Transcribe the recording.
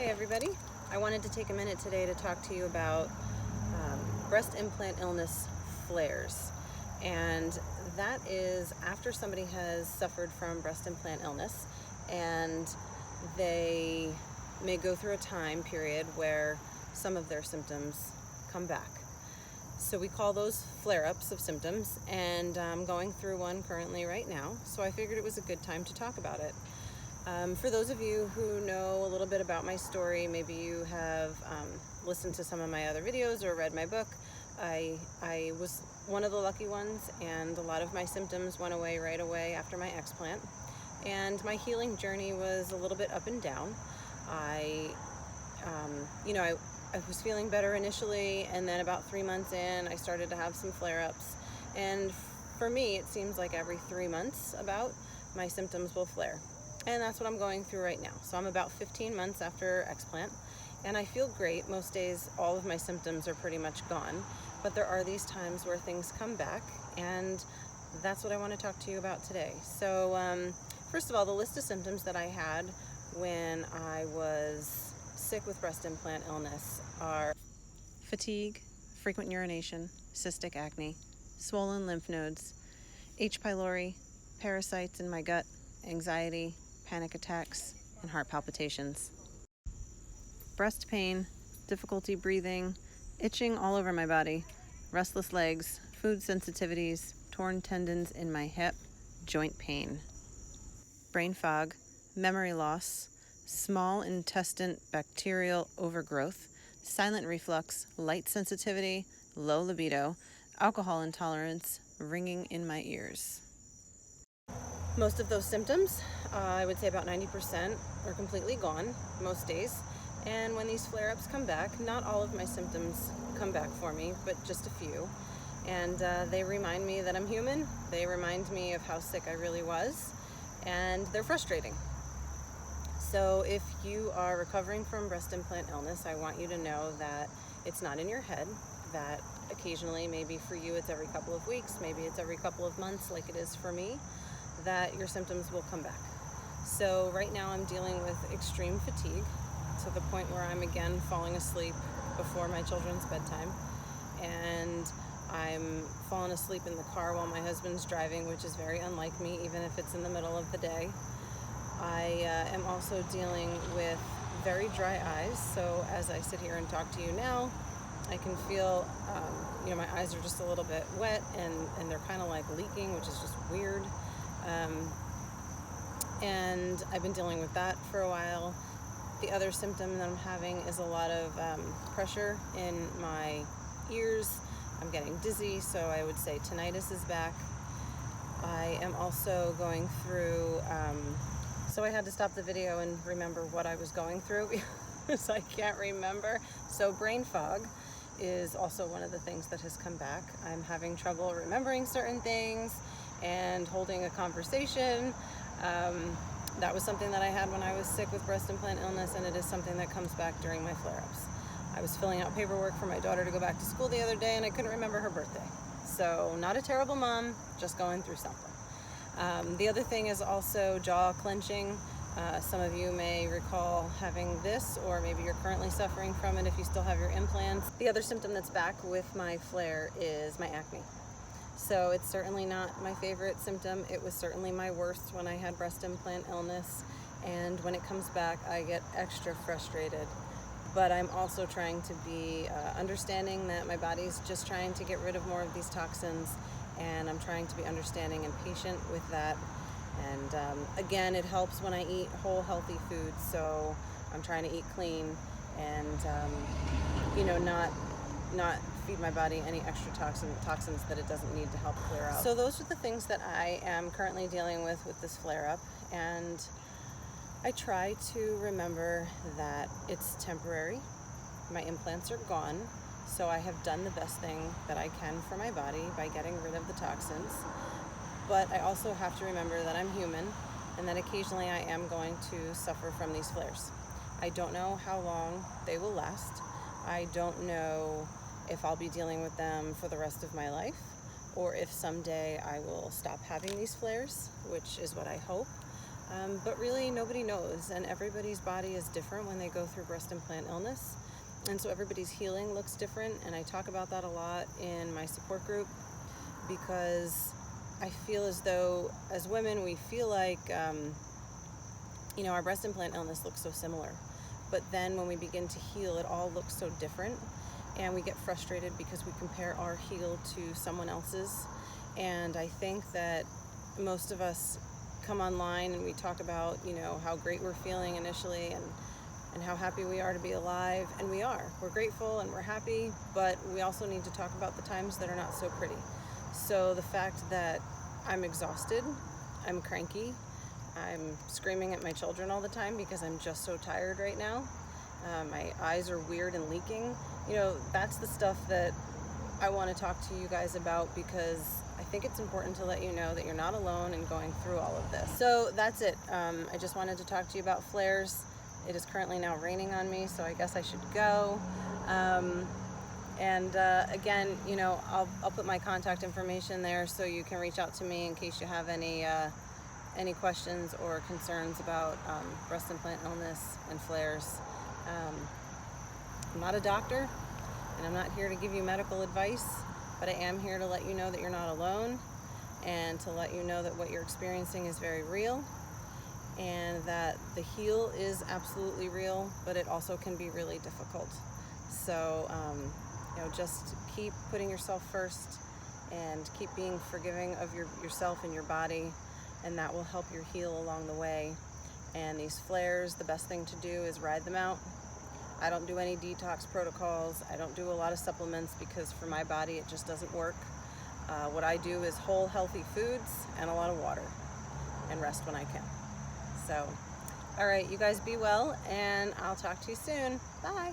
Hey everybody, I wanted to take a minute today to talk to you about breast implant illness flares. And that is after somebody has suffered from breast implant illness and they may go through a time period where some of their symptoms come back. So we call those flare-ups of symptoms, and I'm going through one currently right now, so I figured it was a good time to talk about it. For those of you who know a little bit about my story, maybe you have listened to some of my other videos or read my book. I was one of the lucky ones, and a lot of my symptoms went away right away after my explant. And my healing journey was a little bit up and down. I was feeling better initially, and then about 3 months in, I started to have some flare-ups. And for me, it seems like every 3 months my symptoms will flare. And that's what I'm going through right now. So I'm about 15 months after explant, and I feel great. Most days, all of my symptoms are pretty much gone, but there are these times where things come back, and that's what I want to talk to you about today. So first of all, the list of symptoms that I had when I was sick with breast implant illness are fatigue, frequent urination, cystic acne, swollen lymph nodes, H. pylori, parasites in my gut, anxiety, panic attacks, and heart palpitations. Breast pain, difficulty breathing, itching all over my body, restless legs, food sensitivities, torn tendons in my hip, joint pain. Brain fog, memory loss, small intestine bacterial overgrowth, silent reflux, light sensitivity, low libido, alcohol intolerance, ringing in my ears. Most of those symptoms, I would say about 90%, are completely gone most days. And when these flare-ups come back, not all of my symptoms come back for me, but just a few. And they remind me that I'm human. They remind me of how sick I really was. And they're frustrating. So if you are recovering from breast implant illness, I want you to know that it's not in your head, that occasionally, maybe for you it's every couple of weeks, maybe it's every couple of months like it is for me, that your symptoms will come back. So right now I'm dealing with extreme fatigue to the point where I'm again falling asleep before my children's bedtime, and I'm falling asleep in the car while my husband's driving, which is very unlike me, even if it's in the middle of the day. I am also dealing with very dry eyes, so as I sit here and talk to you now, I can feel, my eyes are just a little bit wet, and they're kind of like leaking, which is just weird. And I've been dealing with that for a while. The other symptom that I'm having is a lot of pressure in my ears. I'm getting dizzy, so I would say tinnitus is back. I am also going through, so I had to stop the video and remember what I was going through because I can't remember. So brain fog is also one of the things that has come back. I'm having trouble remembering certain things and holding a conversation. That was something that I had when I was sick with breast implant illness, and it is something that comes back during my flare-ups. I was filling out paperwork for my daughter to go back to school the other day, and I couldn't remember her birthday. So not a terrible mom, just going through something. The other thing is also jaw clenching. Some of you may recall having this, or maybe you're currently suffering from it if you still have your implants. The other symptom that's back with my flare is my acne. So it's certainly not my favorite symptom. It was certainly my worst when I had breast implant illness. And when it comes back, I get extra frustrated. But I'm also trying to be understanding that my body's just trying to get rid of more of these toxins. And I'm trying to be understanding and patient with that. And again, it helps when I eat whole, healthy foods. So I'm trying to eat clean and, not feed my body any extra toxins that it doesn't need to help clear out. So those are the things that I am currently dealing with this flare-up, and I try to remember that it's temporary. My implants are gone, so I have done the best thing that I can for my body by getting rid of the toxins. But I also have to remember that I'm human and that occasionally I am going to suffer from these flares. I don't know how long they will last. I don't know if I'll be dealing with them for the rest of my life, or if someday I will stop having these flares, which is what I hope. But really nobody knows, and everybody's body is different when they go through breast implant illness. And so everybody's healing looks different, and I talk about that a lot in my support group, because I feel as though as women we feel like our breast implant illness looks so similar, but then when we begin to heal it all looks so different, and we get frustrated because we compare our heal to someone else's. And I think that most of us come online and we talk about how great we're feeling initially, and how happy we are to be alive, and we're grateful and we're happy, but we also need to talk about the times that are not so pretty. So the fact that I'm exhausted, I'm cranky, I'm screaming at my children all the time because I'm just so tired right now, my eyes are weird and leaking, that's the stuff that I want to talk to you guys about, because I think it's important to let you know that you're not alone in going through all of this. So that's it. I just wanted to talk to you about flares. It is currently now raining on me, so I guess I should go. Again, I'll put my contact information there so you can reach out to me in case you have any questions or concerns about breast implant illness and flares. I'm not a doctor, and I'm not here to give you medical advice, but I am here to let you know that you're not alone, and to let you know that what you're experiencing is very real, and that the heal is absolutely real, but it also can be really difficult. So, just keep putting yourself first, and keep being forgiving of yourself and your body, and that will help your heal along the way. And these flares, the best thing to do is ride them out. I don't do any detox protocols. I don't do a lot of supplements because for my body it just doesn't work. What I do is whole healthy foods and a lot of water, and rest when I can. So, all right, you guys be well, and I'll talk to you soon. Bye.